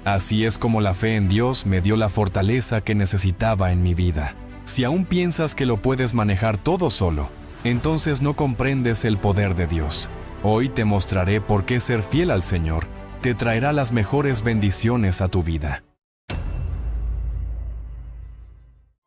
Así es como la fe en Dios me dio la fortaleza que necesitaba en mi vida. Si aún piensas que lo puedes manejar todo solo, entonces no comprendes el poder de Dios. Hoy te mostraré por qué ser fiel al Señor te traerá las mejores bendiciones a tu vida.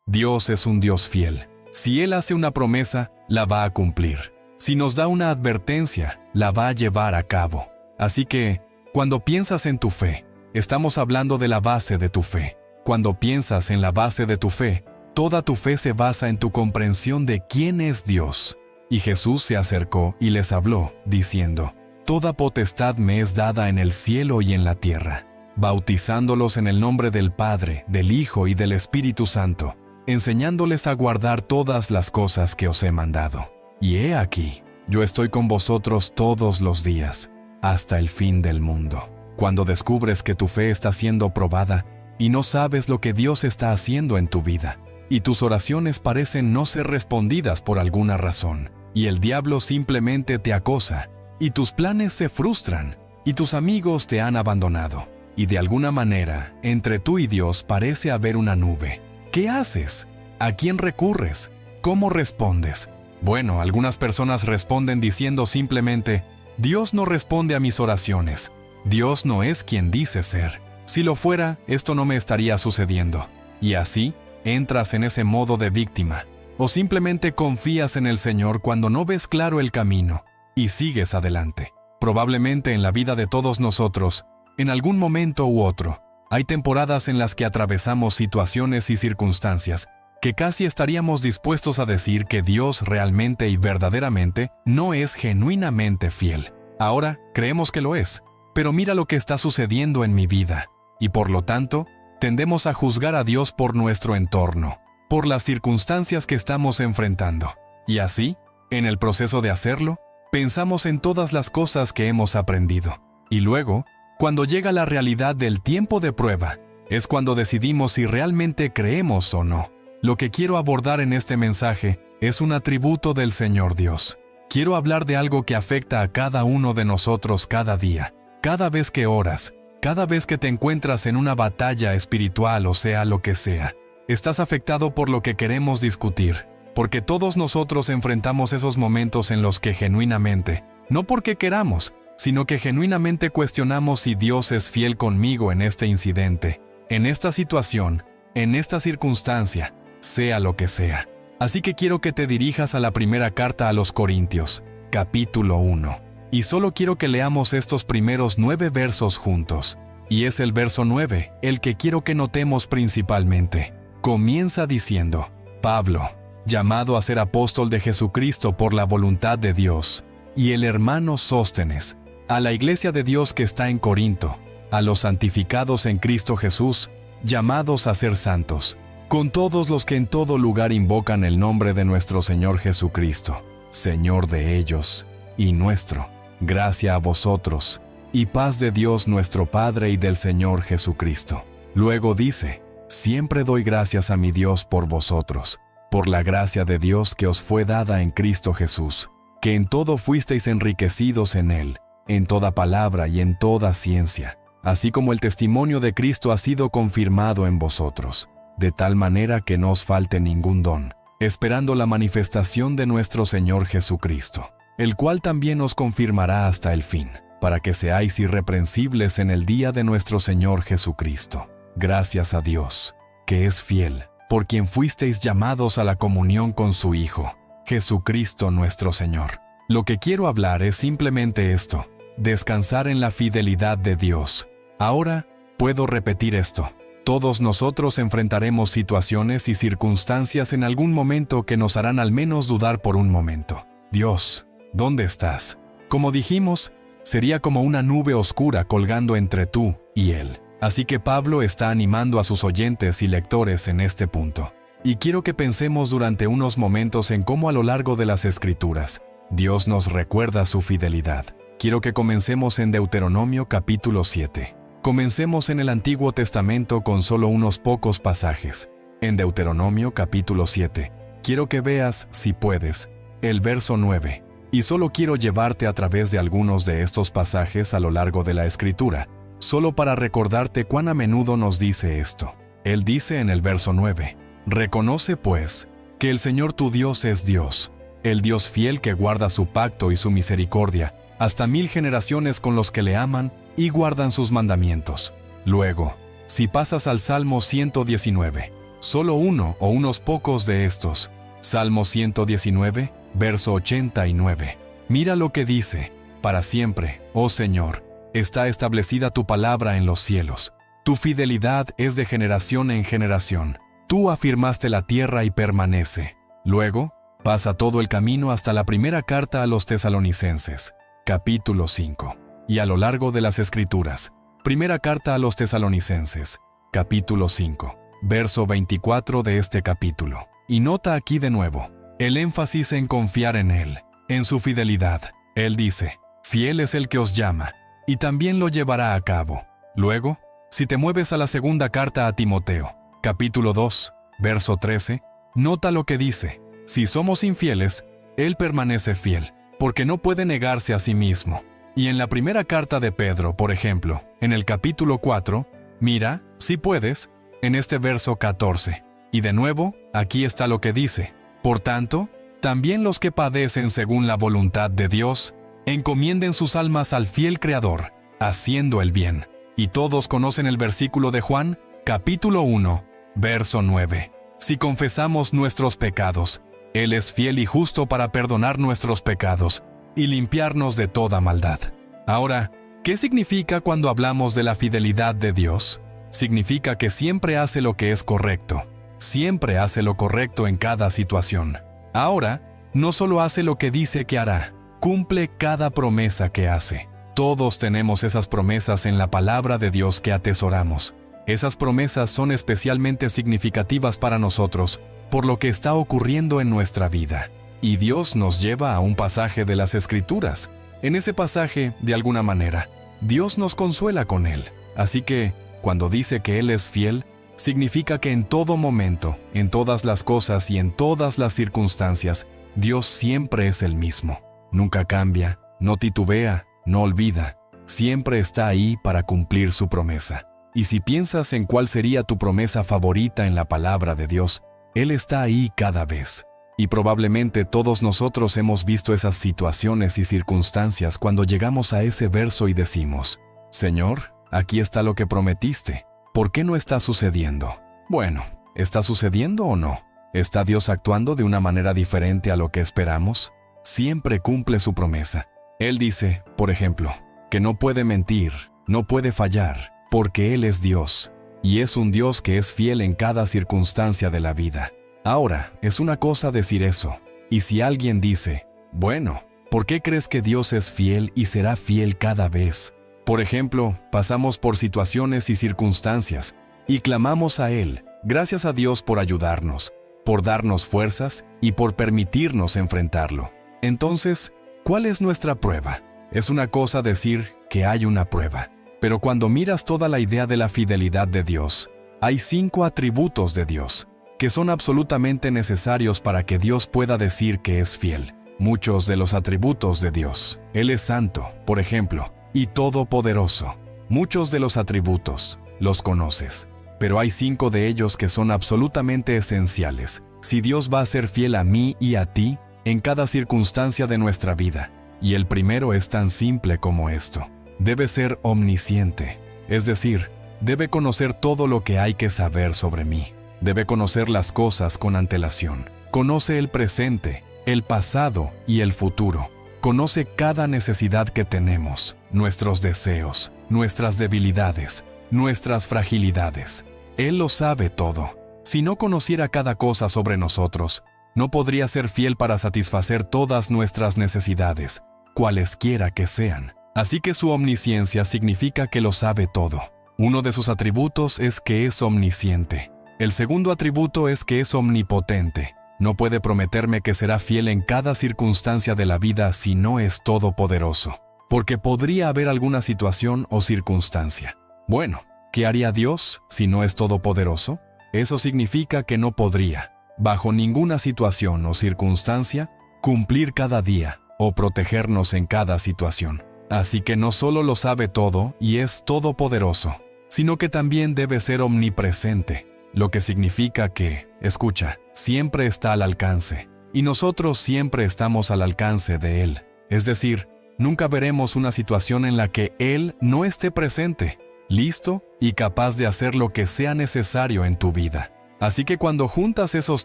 Dios es un Dios fiel. Si Él hace una promesa, la va a cumplir. Si nos da una advertencia, la va a llevar a cabo. Así que, cuando piensas en tu fe, estamos hablando de la base de tu fe. Cuando piensas en la base de tu fe, toda tu fe se basa en tu comprensión de quién es Dios. Y Jesús se acercó y les habló, diciendo: Toda potestad me es dada en el cielo y en la tierra, bautizándolos en el nombre del Padre, del Hijo y del Espíritu Santo, enseñándoles a guardar todas las cosas que os he mandado. Y he aquí, yo estoy con vosotros todos los días, hasta el fin del mundo. Cuando descubres que tu fe está siendo probada y no sabes lo que Dios está haciendo en tu vida, y tus oraciones parecen no ser respondidas por alguna razón, y el diablo simplemente te acosa, y tus planes se frustran, y tus amigos te han abandonado, y de alguna manera, entre tú y Dios parece haber una nube. ¿Qué haces? ¿A quién recurres? ¿Cómo respondes? Bueno, algunas personas responden diciendo simplemente: Dios no responde a mis oraciones. Dios no es quien dice ser. Si lo fuera, esto no me estaría sucediendo. Y así, entras en ese modo de víctima. O simplemente confías en el Señor cuando no ves claro el camino y sigues adelante. Probablemente en la vida de todos nosotros, en algún momento u otro, hay temporadas en las que atravesamos situaciones y circunstancias que casi estaríamos dispuestos a decir que Dios realmente y verdaderamente no es genuinamente fiel. Ahora creemos que lo es, pero mira lo que está sucediendo en mi vida, y por lo tanto, tendemos a juzgar a Dios por nuestro entorno, por las circunstancias que estamos enfrentando. Y así, en el proceso de hacerlo, pensamos en todas las cosas que hemos aprendido. Y luego, cuando llega la realidad del tiempo de prueba, es cuando decidimos si realmente creemos o no. Lo que quiero abordar en este mensaje es un atributo del Señor Dios. Quiero hablar de algo que afecta a cada uno de nosotros cada día, cada vez que oras, cada vez que te encuentras en una batalla espiritual o sea lo que sea. Estás afectado por lo que queremos discutir, porque todos nosotros enfrentamos esos momentos en los que genuinamente, no porque queramos, sino que genuinamente cuestionamos si Dios es fiel conmigo en este incidente, en esta situación, en esta circunstancia, sea lo que sea. Así que quiero que te dirijas a la primera carta a los Corintios, capítulo 1. Y solo quiero que leamos estos primeros 9 versos juntos. Y es el verso 9 el que quiero que notemos principalmente. Comienza diciendo: Pablo, llamado a ser apóstol de Jesucristo por la voluntad de Dios, y el hermano Sóstenes, a la iglesia de Dios que está en Corinto, a los santificados en Cristo Jesús, llamados a ser santos, con todos los que en todo lugar invocan el nombre de nuestro Señor Jesucristo, Señor de ellos y nuestro. Gracia a vosotros, y paz de Dios nuestro Padre y del Señor Jesucristo. Luego dice: Siempre doy gracias a mi Dios por vosotros, por la gracia de Dios que os fue dada en Cristo Jesús, que en todo fuisteis enriquecidos en Él, en toda palabra y en toda ciencia, así como el testimonio de Cristo ha sido confirmado en vosotros, de tal manera que no os falte ningún don, esperando la manifestación de nuestro Señor Jesucristo, el cual también os confirmará hasta el fin, para que seáis irreprensibles en el día de nuestro Señor Jesucristo. Gracias a Dios, que es fiel, por quien fuisteis llamados a la comunión con su Hijo, Jesucristo nuestro Señor. Lo que quiero hablar es simplemente esto: descansar en la fidelidad de Dios. Ahora, puedo repetir esto. Todos nosotros enfrentaremos situaciones y circunstancias en algún momento que nos harán al menos dudar por un momento. Dios, ¿dónde estás? Como dijimos, sería como una nube oscura colgando entre tú y Él. Así que Pablo está animando a sus oyentes y lectores en este punto. Y quiero que pensemos durante unos momentos en cómo a lo largo de las Escrituras, Dios nos recuerda su fidelidad. Quiero que comencemos en Deuteronomio capítulo 7. Comencemos en el Antiguo Testamento con solo unos pocos pasajes. En Deuteronomio capítulo 7, quiero que veas, si puedes, el verso 9. Y solo quiero llevarte a través de algunos de estos pasajes a lo largo de la Escritura, solo para recordarte cuán a menudo nos dice esto. Él dice en el verso 9, «Reconoce, pues, que el Señor tu Dios es Dios, el Dios fiel que guarda su pacto y su misericordia, hasta 1000 generaciones con los que le aman y guardan sus mandamientos». Luego, si pasas al Salmo 119, solo uno o unos pocos de estos, Salmo 119, verso 89. Mira lo que dice: «Para siempre, oh Señor, está establecida tu palabra en los cielos. Tu fidelidad es de generación en generación. Tú afirmaste la tierra y permanece». Luego, pasa todo el camino hasta la primera carta a los Tesalonicenses, capítulo 5. Y a lo largo de las Escrituras, primera carta a los Tesalonicenses, capítulo 5, verso 24 de este capítulo. Y nota aquí de nuevo el énfasis en confiar en Él, en su fidelidad. Él dice: «Fiel es el que os llama, y también lo llevará a cabo». Luego, si te mueves a la segunda carta a Timoteo, capítulo 2, verso 13, nota lo que dice: «Si somos infieles, Él permanece fiel, porque no puede negarse a sí mismo». Y en la primera carta de Pedro, por ejemplo, en el capítulo 4, mira, si puedes, en este verso 14. Y de nuevo, aquí está lo que dice: «Por tanto, también los que padecen según la voluntad de Dios, encomienden sus almas al fiel Creador, haciendo el bien». Y todos conocen el versículo de Juan, capítulo 1, verso 9. «Si confesamos nuestros pecados, Él es fiel y justo para perdonar nuestros pecados y limpiarnos de toda maldad». Ahora, ¿qué significa cuando hablamos de la fidelidad de Dios? Significa que siempre hace lo que es correcto. Siempre hace lo correcto en cada situación. Ahora, no solo hace lo que dice que hará, cumple cada promesa que hace. Todos tenemos esas promesas en la palabra de Dios que atesoramos. Esas promesas son especialmente significativas para nosotros por lo que está ocurriendo en nuestra vida. Y Dios nos lleva a un pasaje de las Escrituras. En ese pasaje, de alguna manera, Dios nos consuela con Él. Así que, cuando dice que Él es fiel, significa que en todo momento, en todas las cosas y en todas las circunstancias, Dios siempre es el mismo. Nunca cambia, no titubea, no olvida. Siempre está ahí para cumplir su promesa. Y si piensas en cuál sería tu promesa favorita en la palabra de Dios, Él está ahí cada vez. Y probablemente todos nosotros hemos visto esas situaciones y circunstancias cuando llegamos a ese verso y decimos: «Señor, aquí está lo que prometiste. ¿Por qué no está sucediendo?». Bueno, ¿está sucediendo o no? ¿Está Dios actuando de una manera diferente a lo que esperamos? Siempre cumple su promesa. Él dice, por ejemplo, que no puede mentir, no puede fallar, porque Él es Dios, y es un Dios que es fiel en cada circunstancia de la vida. Ahora, es una cosa decir eso, y si alguien dice: «Bueno, ¿por qué crees que Dios es fiel y será fiel cada vez?». Por ejemplo, pasamos por situaciones y circunstancias, y clamamos a Él, gracias a Dios por ayudarnos, por darnos fuerzas y por permitirnos enfrentarlo. Entonces, ¿cuál es nuestra prueba? Es una cosa decir que hay una prueba, pero cuando miras toda la idea de la fidelidad de Dios, hay 5 atributos de Dios que son absolutamente necesarios para que Dios pueda decir que es fiel. Muchos de los atributos de Dios. Él es santo, por ejemplo, y todopoderoso. Muchos de los atributos los conoces, pero hay 5 de ellos que son absolutamente esenciales si Dios va a ser fiel a mí y a ti en cada circunstancia de nuestra vida. Y el primero es tan simple como esto: debe ser omnisciente, es decir, debe conocer todo lo que hay que saber sobre mí. Debe conocer las cosas con antelación. Conoce el presente, el pasado y el futuro. Conoce cada necesidad que tenemos, nuestros deseos, nuestras debilidades, nuestras fragilidades. Él lo sabe todo. Si no conociera cada cosa sobre nosotros, no podría ser fiel para satisfacer todas nuestras necesidades, cualesquiera que sean. Así que su omnisciencia significa que lo sabe todo. Uno de sus atributos es que es omnisciente. El segundo atributo es que es omnipotente. No puede prometerme que será fiel en cada circunstancia de la vida si no es todopoderoso, porque podría haber alguna situación o circunstancia. Bueno, ¿qué haría Dios si no es todopoderoso? Eso significa que no podría, bajo ninguna situación o circunstancia, cumplir cada día o protegernos en cada situación. Así que no solo lo sabe todo y es todopoderoso, sino que también debe ser omnipresente, lo que significa que, escucha, siempre está al alcance, y nosotros siempre estamos al alcance de Él. Es decir, nunca veremos una situación en la que Él no esté presente, listo y capaz de hacer lo que sea necesario en tu vida. Así que cuando juntas esos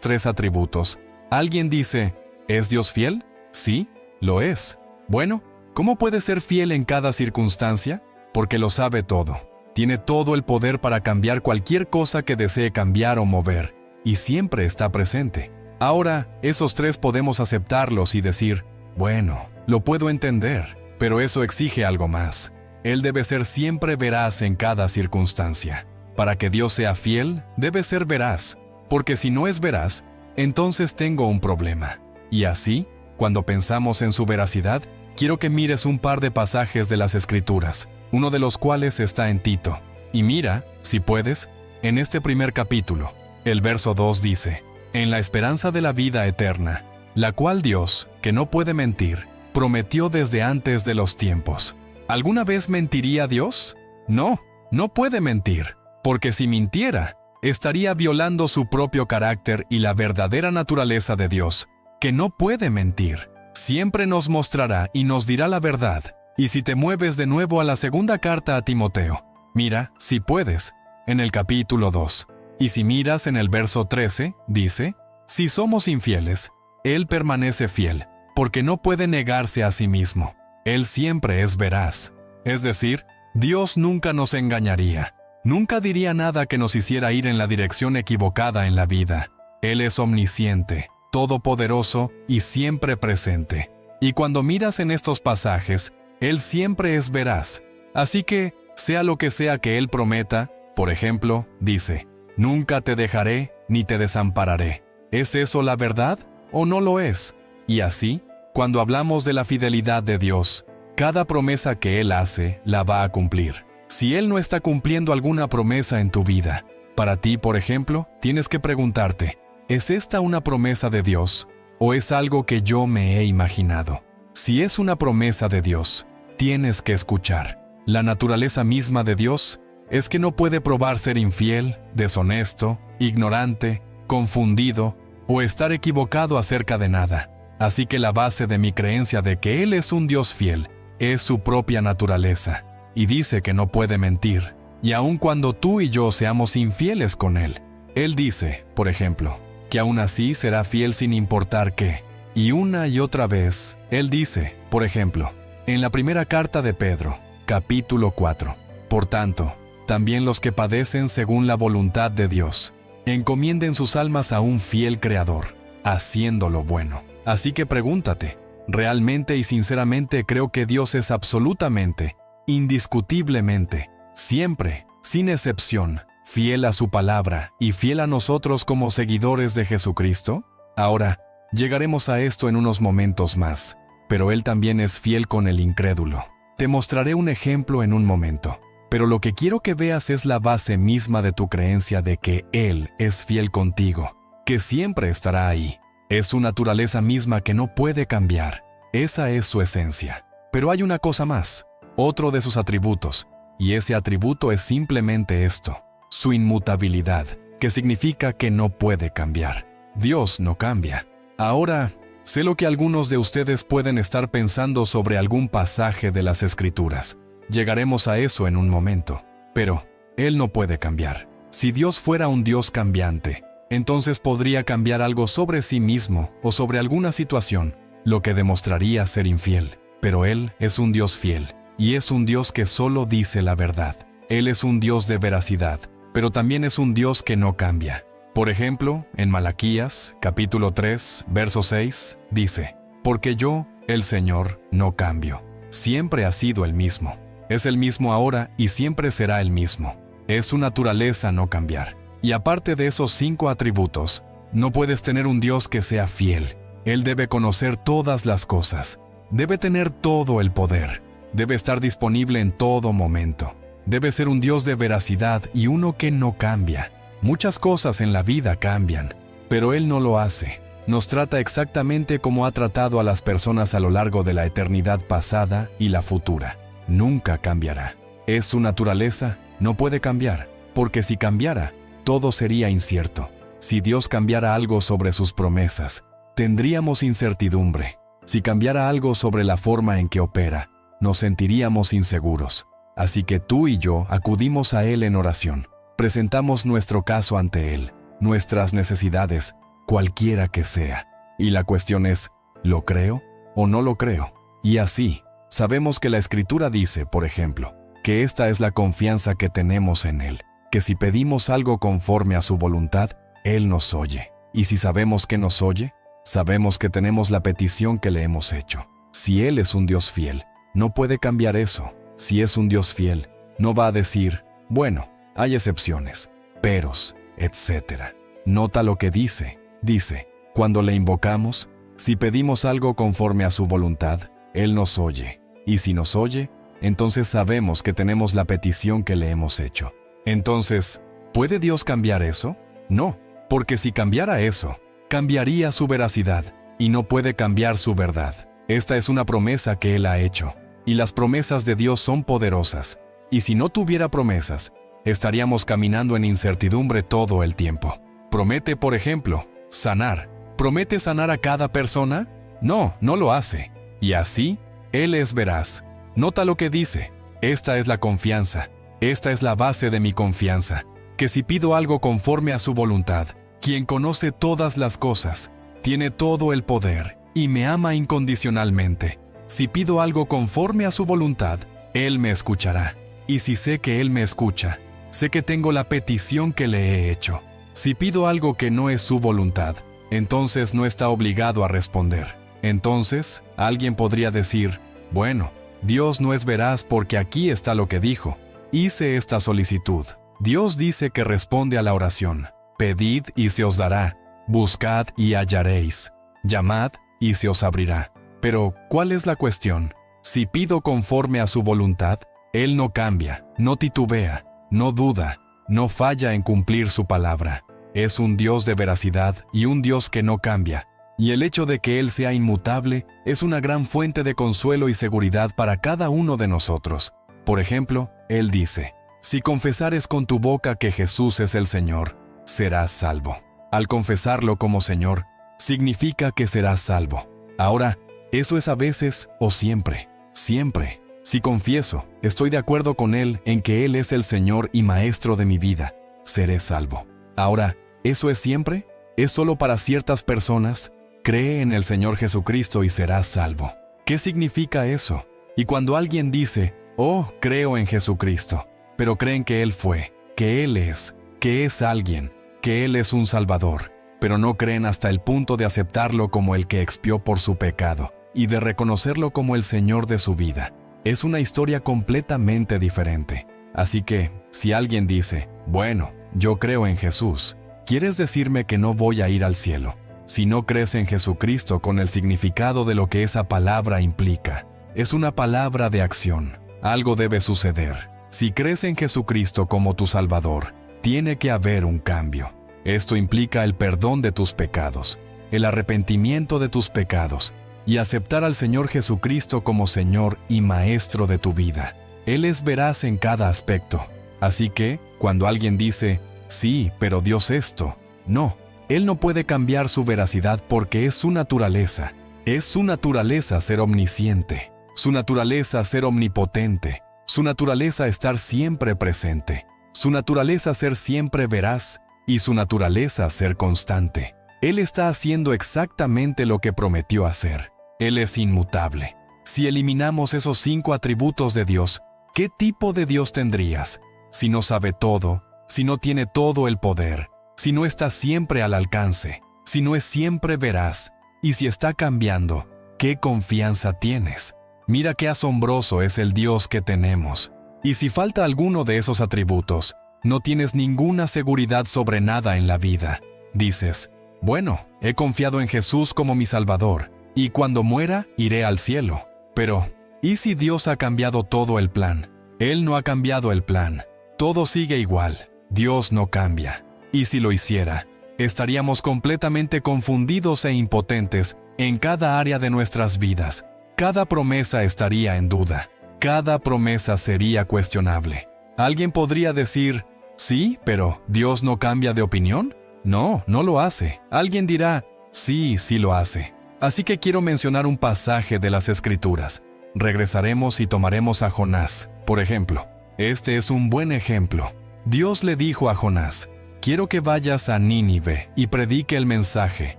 tres atributos, alguien dice, ¿es Dios fiel? Sí, lo es. Bueno, ¿cómo puede ser fiel en cada circunstancia? Porque lo sabe todo. Tiene todo el poder para cambiar cualquier cosa que desee cambiar o mover, y siempre está presente. Ahora, esos tres podemos aceptarlos y decir, bueno, lo puedo entender, pero eso exige algo más. Él debe ser siempre veraz en cada circunstancia. Para que Dios sea fiel, debe ser veraz, porque si no es veraz, entonces tengo un problema. Y así, cuando pensamos en su veracidad, quiero que mires un par de pasajes de las Escrituras, uno de los cuales está en Tito. Y mira, si puedes, en este primer capítulo, el verso 2 dice, en la esperanza de la vida eterna, la cual Dios, que no puede mentir, prometió desde antes de los tiempos. ¿Alguna vez mentiría Dios? No, no puede mentir, porque si mintiera, estaría violando su propio carácter y la verdadera naturaleza de Dios, que no puede mentir. Siempre nos mostrará y nos dirá la verdad. Y si te mueves de nuevo a la segunda carta a Timoteo, mira, si puedes, en el capítulo 2. Y si miras en el verso 13, dice, si somos infieles, Él permanece fiel, porque no puede negarse a sí mismo. Él siempre es veraz. Es decir, Dios nunca nos engañaría. Nunca diría nada que nos hiciera ir en la dirección equivocada en la vida. Él es omnisciente, todopoderoso y siempre presente. Y cuando miras en estos pasajes, Él siempre es veraz. Así que, sea lo que sea que Él prometa, por ejemplo, dice, nunca te dejaré ni te desampararé. ¿Es eso la verdad o no lo es? Y así, cuando hablamos de la fidelidad de Dios, cada promesa que Él hace la va a cumplir. Si Él no está cumpliendo alguna promesa en tu vida, para ti, por ejemplo, tienes que preguntarte, ¿es esta una promesa de Dios o es algo que yo me he imaginado? Si es una promesa de Dios, tienes que escuchar. La naturaleza misma de Dios es que no puede probar ser infiel, deshonesto, ignorante, confundido o estar equivocado acerca de nada. Así que la base de mi creencia de que Él es un Dios fiel es su propia naturaleza, y dice que no puede mentir. Y aun cuando tú y yo seamos infieles con Él, Él dice, por ejemplo, que aún así será fiel sin importar qué. Y una y otra vez, Él dice, por ejemplo, en la primera carta de Pedro, capítulo 4, por tanto, también los que padecen según la voluntad de Dios, encomienden sus almas a un fiel Creador, haciendo lo bueno. Así que pregúntate, ¿realmente y sinceramente creo que Dios es absolutamente, indiscutiblemente, siempre, sin excepción, fiel a su palabra y fiel a nosotros como seguidores de Jesucristo? Ahora, llegaremos a esto en unos momentos más, pero Él también es fiel con el incrédulo. Te mostraré un ejemplo en un momento, pero lo que quiero que veas es la base misma de tu creencia de que Él es fiel contigo, que siempre estará ahí. Es su naturaleza misma que no puede cambiar. Esa es su esencia. Pero hay una cosa más, otro de sus atributos, y ese atributo es simplemente esto, su inmutabilidad, que significa que no puede cambiar. Dios no cambia. Ahora, sé lo que algunos de ustedes pueden estar pensando sobre algún pasaje de las Escrituras. Llegaremos a eso en un momento. Pero, Él no puede cambiar. Si Dios fuera un Dios cambiante, entonces podría cambiar algo sobre sí mismo o sobre alguna situación, lo que demostraría ser infiel. Pero Él es un Dios fiel, y es un Dios que solo dice la verdad. Él es un Dios de veracidad, pero también es un Dios que no cambia. Por ejemplo, en Malaquías, capítulo 3, verso 6, dice, «Porque yo, el Señor, no cambio. Siempre ha sido el mismo. Es el mismo ahora y siempre será el mismo. Es su naturaleza no cambiar». Y aparte de esos 5 atributos, no puedes tener un Dios que sea fiel. Él debe conocer todas las cosas. Debe tener todo el poder. Debe estar disponible en todo momento. Debe ser un Dios de veracidad y uno que no cambia. Muchas cosas en la vida cambian, pero Él no lo hace. nos trata exactamente como ha tratado a las personas a lo largo de la eternidad pasada y la futura. Nunca cambiará. Es su naturaleza, no puede cambiar, porque si cambiara, todo sería incierto. Si Dios cambiara algo sobre sus promesas, tendríamos incertidumbre. Si cambiara algo sobre la forma en que opera, nos sentiríamos inseguros. Así que tú y yo acudimos a Él en oración. Presentamos nuestro caso ante Él, nuestras necesidades, cualquiera que sea. Y la cuestión es, ¿lo creo o no lo creo? Y así, sabemos que la Escritura dice, por ejemplo, que esta es la confianza que tenemos en Él, que si pedimos algo conforme a su voluntad, Él nos oye. Y si sabemos que nos oye, sabemos que tenemos la petición que le hemos hecho. Si Él es un Dios fiel, no puede cambiar eso. Si es un Dios fiel, no va a decir, bueno, hay excepciones, peros, etc. Nota lo que dice. Dice, cuando le invocamos, si pedimos algo conforme a su voluntad, Él nos oye. Y si nos oye, entonces sabemos que tenemos la petición que le hemos hecho. Entonces, ¿puede Dios cambiar eso? No, porque si cambiara eso, cambiaría su veracidad, y no puede cambiar su verdad. Esta es una promesa que Él ha hecho, y las promesas de Dios son poderosas. Y si no tuviera promesas, estaríamos caminando en incertidumbre todo el tiempo. Promete, por ejemplo, sanar. ¿Promete sanar a cada persona? No, no lo hace. Y así, Él es veraz. Nota lo que dice. Esta es la confianza. Esta es la base de mi confianza. Que si pido algo conforme a su voluntad, quien conoce todas las cosas, tiene todo el poder y me ama incondicionalmente. Si pido algo conforme a su voluntad, Él me escuchará. Y si sé que Él me escucha, sé que tengo la petición que le he hecho. Si pido algo que no es su voluntad, entonces no está obligado a responder. Entonces, alguien podría decir, bueno, Dios no es veraz porque aquí está lo que dijo. Hice esta solicitud. Dios dice que responde a la oración. Pedid y se os dará. Buscad y hallaréis. Llamad y se os abrirá. Pero, ¿cuál es la cuestión? Si pido conforme a su voluntad, Él no cambia, no titubea, no duda, no falla en cumplir su palabra. Es un Dios de veracidad y un Dios que no cambia. Y el hecho de que Él sea inmutable es una gran fuente de consuelo y seguridad para cada uno de nosotros. Por ejemplo, Él dice, si confesares con tu boca que Jesús es el Señor, serás salvo. Al confesarlo como Señor, significa que serás salvo. Ahora, eso es a veces o siempre. Siempre. Si confieso, estoy de acuerdo con Él en que Él es el Señor y Maestro de mi vida, seré salvo. Ahora, ¿eso es siempre? ¿Es solo para ciertas personas? Cree en el Señor Jesucristo y serás salvo. ¿Qué significa eso? Y cuando alguien dice, oh, creo en Jesucristo, pero creen que Él fue, que Él es, que es alguien, que Él es un Salvador, pero no creen hasta el punto de aceptarlo como el que expió por su pecado y de reconocerlo como el Señor de su vida. Es una historia completamente diferente. Así que, si alguien dice, bueno, yo creo en Jesús, ¿quieres decirme que no voy a ir al cielo? Si no crees en Jesucristo con el significado de lo que esa palabra implica, es una palabra de acción. Algo debe suceder. Si crees en Jesucristo como tu Salvador, tiene que haber un cambio. Esto implica el perdón de tus pecados, el arrepentimiento de tus pecados y aceptar al Señor Jesucristo como Señor y Maestro de tu vida. Él es veraz en cada aspecto. Así que, cuando alguien dice, sí, pero Dios esto, no, Él no puede cambiar su veracidad porque es su naturaleza. Es su naturaleza ser omnisciente, su naturaleza ser omnipotente, su naturaleza estar siempre presente, su naturaleza ser siempre veraz y su naturaleza ser constante. Él está haciendo exactamente lo que prometió hacer. Él es inmutable. Si eliminamos esos 5 atributos de Dios, ¿qué tipo de Dios tendrías? Si no sabe todo, si no tiene todo el poder, si no está siempre al alcance, si no es siempre veraz, y si está cambiando, ¿qué confianza tienes? Mira qué asombroso es el Dios que tenemos. Y si falta alguno de esos atributos, no tienes ninguna seguridad sobre nada en la vida. Dices, bueno, he confiado en Jesús como mi Salvador, y cuando muera, iré al cielo. Pero, ¿y si Dios ha cambiado todo el plan? Él no ha cambiado el plan. Todo sigue igual. Dios no cambia. Y si lo hiciera, estaríamos completamente confundidos e impotentes en cada área de nuestras vidas. Cada promesa estaría en duda. Cada promesa sería cuestionable. Alguien podría decir, sí, pero ¿Dios no cambia de opinión? No, no lo hace. Alguien dirá, sí, sí lo hace. Así que quiero mencionar un pasaje de las Escrituras. Regresaremos y tomaremos a Jonás, por ejemplo. Este es un buen ejemplo. Dios le dijo a Jonás, quiero que vayas a Nínive y predique el mensaje.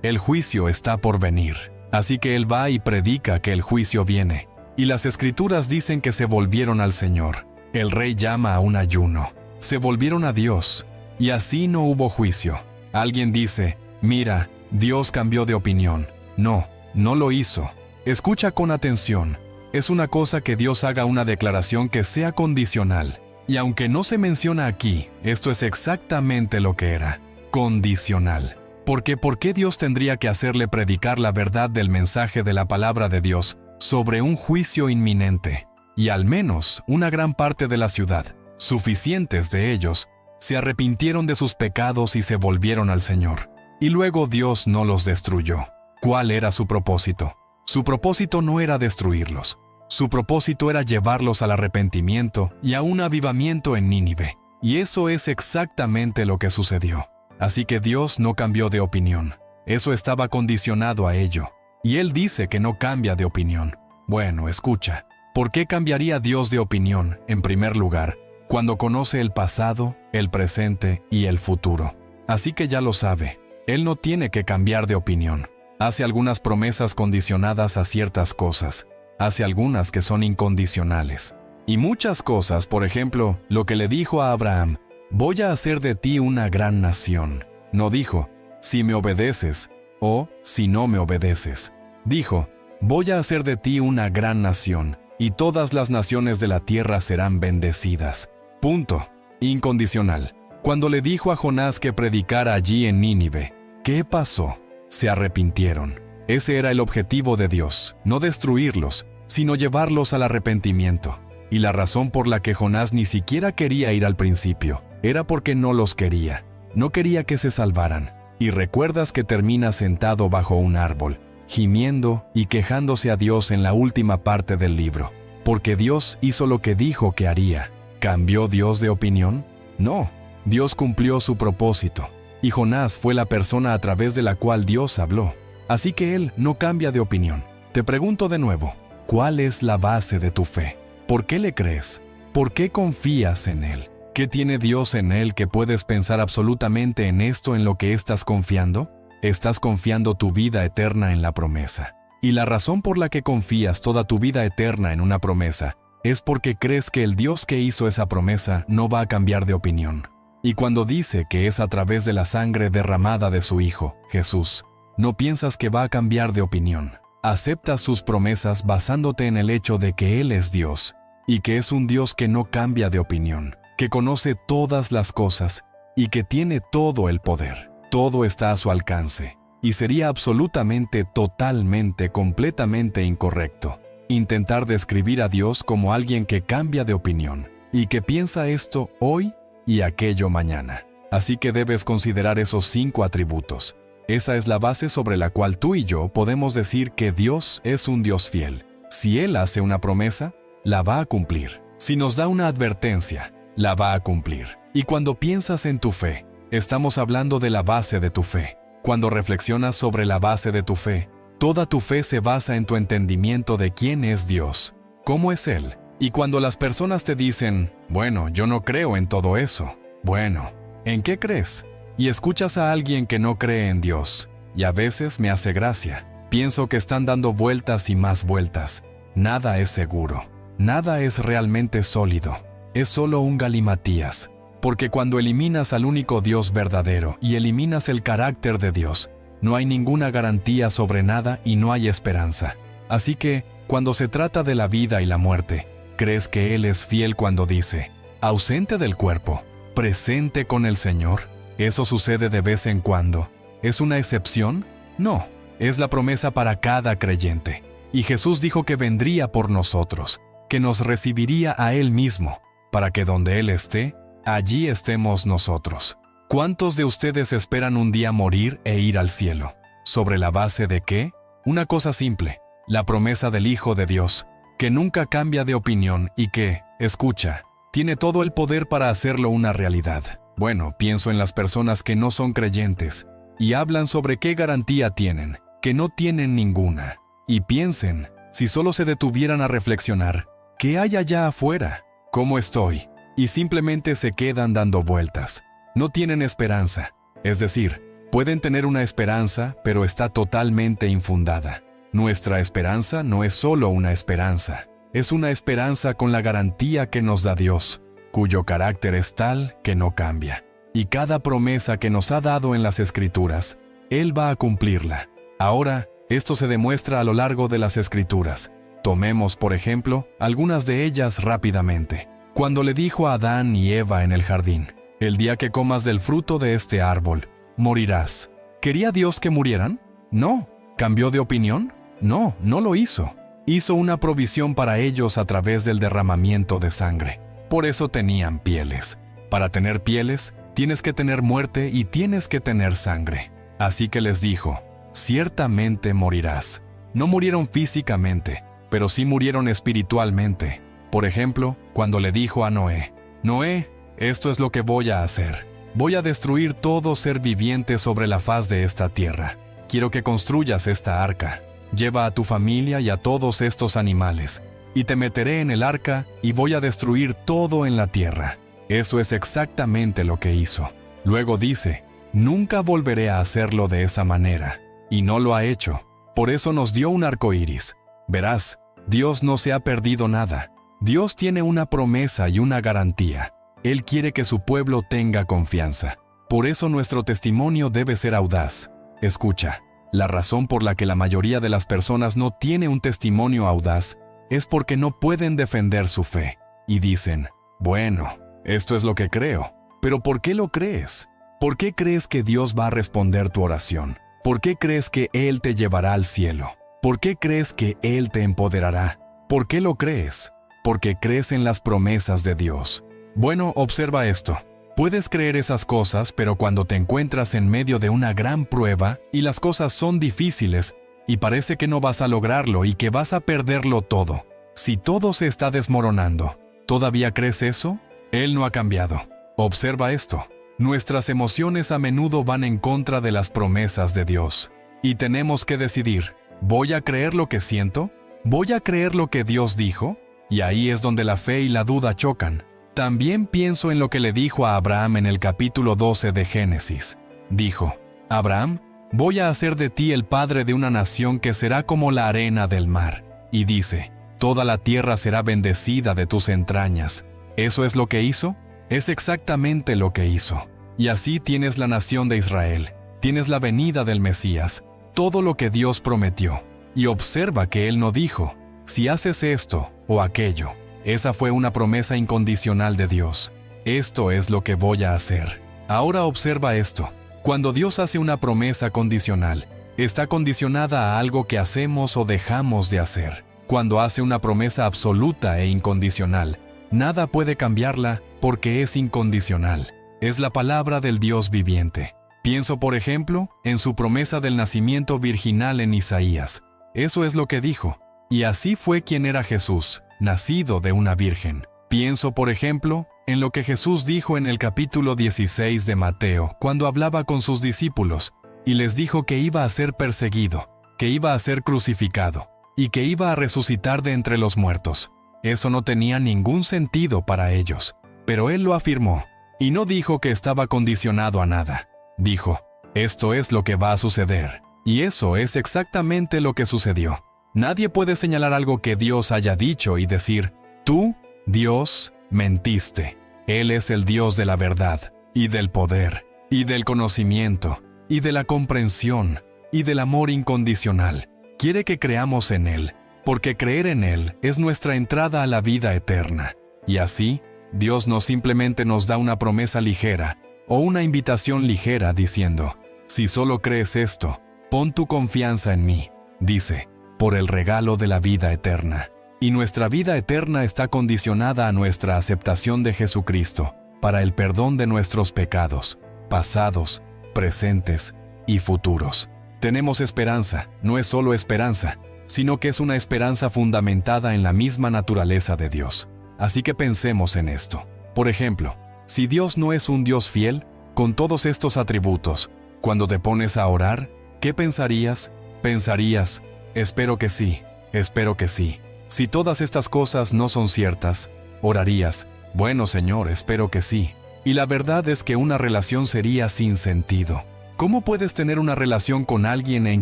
El juicio está por venir. Así que él va y predica que el juicio viene. Y las Escrituras dicen que se volvieron al Señor. El rey llama a un ayuno. Se volvieron a Dios. Y así no hubo juicio. Alguien dice, mira, Dios cambió de opinión. No, no lo hizo. Escucha con atención. Es una cosa que Dios haga una declaración que sea condicional. Y aunque no se menciona aquí, esto es exactamente lo que era. Condicional. Porque ¿por qué Dios tendría que hacerle predicar la verdad del mensaje de la palabra de Dios sobre un juicio inminente? Y al menos una gran parte de la ciudad, suficientes de ellos, se arrepintieron de sus pecados y se volvieron al Señor. Y luego Dios no los destruyó. ¿Cuál era su propósito? Su propósito no era destruirlos. Su propósito era llevarlos al arrepentimiento y a un avivamiento en Nínive. Y eso es exactamente lo que sucedió. Así que Dios no cambió de opinión. Eso estaba condicionado a ello. Y Él dice que no cambia de opinión. Bueno, escucha. ¿Por qué cambiaría Dios de opinión, en primer lugar, cuando conoce el pasado, el presente y el futuro? Así que ya lo sabe. Él no tiene que cambiar de opinión. Hace algunas promesas condicionadas a ciertas cosas. Hace algunas que son incondicionales. Y muchas cosas, por ejemplo, lo que le dijo a Abraham, voy a hacer de ti una gran nación. No dijo, si me obedeces, o si no me obedeces. Dijo, voy a hacer de ti una gran nación, y todas las naciones de la tierra serán bendecidas. Punto. Incondicional. Cuando le dijo a Jonás que predicara allí en Nínive, ¿qué pasó? Se arrepintieron. Ese era el objetivo de Dios, no destruirlos, sino llevarlos al arrepentimiento. Y la razón por la que Jonás ni siquiera quería ir al principio, era porque no los quería. No quería que se salvaran. Y recuerdas que termina sentado bajo un árbol, gimiendo y quejándose a Dios en la última parte del libro. Porque Dios hizo lo que dijo que haría. ¿Cambió Dios de opinión? No. Dios cumplió su propósito. Y Jonás fue la persona a través de la cual Dios habló. Así que él no cambia de opinión. Te pregunto de nuevo, ¿cuál es la base de tu fe? ¿Por qué le crees? ¿Por qué confías en él? ¿Qué tiene Dios en él que puedes pensar absolutamente en esto en lo que estás confiando? Estás confiando tu vida eterna en la promesa. Y la razón por la que confías toda tu vida eterna en una promesa es porque crees que el Dios que hizo esa promesa no va a cambiar de opinión. Y cuando dice que es a través de la sangre derramada de su Hijo, Jesús, no piensas que va a cambiar de opinión. Aceptas sus promesas basándote en el hecho de que Él es Dios, y que es un Dios que no cambia de opinión, que conoce todas las cosas, y que tiene todo el poder. Todo está a su alcance, y sería absolutamente, totalmente, completamente incorrecto intentar describir a Dios como alguien que cambia de opinión, y que piensa esto hoy y aquello mañana. Así que debes considerar esos 5 atributos. Esa es la base sobre la cual tú y yo podemos decir que Dios es un Dios fiel. Si Él hace una promesa, la va a cumplir. Si nos da una advertencia, la va a cumplir. Y cuando piensas en tu fe, estamos hablando de la base de tu fe. Cuando reflexionas sobre la base de tu fe, toda tu fe se basa en tu entendimiento de quién es Dios, cómo es Él. Y cuando las personas te dicen, bueno, yo no creo en todo eso. Bueno, ¿en qué crees? Y escuchas a alguien que no cree en Dios, y a veces me hace gracia. Pienso que están dando vueltas y más vueltas. Nada es seguro. Nada es realmente sólido. Es solo un galimatías. Porque cuando eliminas al único Dios verdadero y eliminas el carácter de Dios, no hay ninguna garantía sobre nada y no hay esperanza. Así que, cuando se trata de la vida y la muerte, ¿crees que Él es fiel cuando dice, ausente del cuerpo, presente con el Señor? ¿Eso sucede de vez en cuando? ¿Es una excepción? No, es la promesa para cada creyente. Y Jesús dijo que vendría por nosotros, que nos recibiría a Él mismo, para que donde Él esté, allí estemos nosotros. ¿Cuántos de ustedes esperan un día morir e ir al cielo? ¿Sobre la base de qué? Una cosa simple, la promesa del Hijo de Dios, que nunca cambia de opinión y que, escucha, tiene todo el poder para hacerlo una realidad. Bueno, pienso en las personas que no son creyentes y hablan sobre qué garantía tienen, que no tienen ninguna. Y piensen, si solo se detuvieran a reflexionar, ¿qué hay allá afuera? ¿Cómo estoy? Y simplemente se quedan dando vueltas. No tienen esperanza. Es decir, pueden tener una esperanza, pero está totalmente infundada. Nuestra esperanza no es solo una esperanza. Es una esperanza con la garantía que nos da Dios, cuyo carácter es tal que no cambia. Y cada promesa que nos ha dado en las Escrituras, Él va a cumplirla. Ahora, esto se demuestra a lo largo de las Escrituras. Tomemos, por ejemplo, algunas de ellas rápidamente. Cuando le dijo a Adán y Eva en el jardín, el día que comas del fruto de este árbol, morirás. ¿Quería Dios que murieran? No. ¿Cambió de opinión? No, no lo hizo. Hizo una provisión para ellos a través del derramamiento de sangre. Por eso tenían pieles. Para tener pieles, tienes que tener muerte y tienes que tener sangre. Así que les dijo, ciertamente morirás. No murieron físicamente, pero sí murieron espiritualmente. Por ejemplo, cuando le dijo a Noé, Noé, esto es lo que voy a hacer. Voy a destruir todo ser viviente sobre la faz de esta tierra. Quiero que construyas esta arca. Lleva a tu familia y a todos estos animales, y te meteré en el arca y voy a destruir todo en la tierra. Eso es exactamente lo que hizo. Luego dice, nunca volveré a hacerlo de esa manera. Y no lo ha hecho. Por eso nos dio un arco iris. Verás, Dios no se ha perdido nada. Dios tiene una promesa y una garantía. Él quiere que su pueblo tenga confianza. Por eso nuestro testimonio debe ser audaz. Escucha, la razón por la que la mayoría de las personas no tiene un testimonio audaz es porque no pueden defender su fe. Y dicen, bueno, esto es lo que creo. Pero ¿por qué lo crees? ¿Por qué crees que Dios va a responder tu oración? ¿Por qué crees que Él te llevará al cielo? ¿Por qué crees que Él te empoderará? ¿Por qué lo crees? Porque crees en las promesas de Dios. Bueno, observa esto. Puedes creer esas cosas, pero cuando te encuentras en medio de una gran prueba y las cosas son difíciles y parece que no vas a lograrlo y que vas a perderlo todo, si todo se está desmoronando, ¿todavía crees eso? Él no ha cambiado. Observa esto. Nuestras emociones a menudo van en contra de las promesas de Dios. Y tenemos que decidir, ¿voy a creer lo que siento? ¿Voy a creer lo que Dios dijo? Y ahí es donde la fe y la duda chocan. También pienso en lo que le dijo a Abraham en el capítulo 12 de Génesis. Dijo, Abraham, voy a hacer de ti el padre de una nación que será como la arena del mar. Y dice, toda la tierra será bendecida de tus entrañas. ¿Eso es lo que hizo? Es exactamente lo que hizo. Y así tienes la nación de Israel, tienes la venida del Mesías, todo lo que Dios prometió. Y observa que Él no dijo, si haces esto o aquello. Esa fue una promesa incondicional de Dios. Esto es lo que voy a hacer. Ahora observa esto. Cuando Dios hace una promesa condicional, está condicionada a algo que hacemos o dejamos de hacer. Cuando hace una promesa absoluta e incondicional, nada puede cambiarla porque es incondicional. Es la palabra del Dios viviente. Pienso, por ejemplo, en su promesa del nacimiento virginal en Isaías. Eso es lo que dijo. Y así fue quien era Jesús, nacido de una virgen. Pienso, por ejemplo, en lo que Jesús dijo en el capítulo 16 de Mateo, cuando hablaba con sus discípulos, y les dijo que iba a ser perseguido, que iba a ser crucificado, y que iba a resucitar de entre los muertos. Eso no tenía ningún sentido para ellos, pero Él lo afirmó, y no dijo que estaba condicionado a nada. Dijo, esto es lo que va a suceder, y eso es exactamente lo que sucedió. Nadie puede señalar algo que Dios haya dicho y decir, tú, Dios, mentiste. Él es el Dios de la verdad, y del poder, y del conocimiento, y de la comprensión, y del amor incondicional. Quiere que creamos en Él, porque creer en Él es nuestra entrada a la vida eterna. Y así, Dios no simplemente nos da una promesa ligera, o una invitación ligera diciendo, si solo crees esto, pon tu confianza en mí, dice, por el regalo de la vida eterna. Y nuestra vida eterna está condicionada a nuestra aceptación de Jesucristo, para el perdón de nuestros pecados. pasados, presentes y futuros. Tenemos esperanza, no es solo esperanza, sino que es una esperanza fundamentada en la misma naturaleza de Dios. Así que pensemos en esto. Por ejemplo, si Dios no es un Dios fiel, con todos estos atributos, cuando te pones a orar, ¿qué pensarías? Pensarías, espero que sí, espero que sí. Si todas estas cosas no son ciertas, orarías, bueno Señor, espero que sí. Y la verdad es que una relación sería sin sentido. ¿Cómo puedes tener una relación con alguien en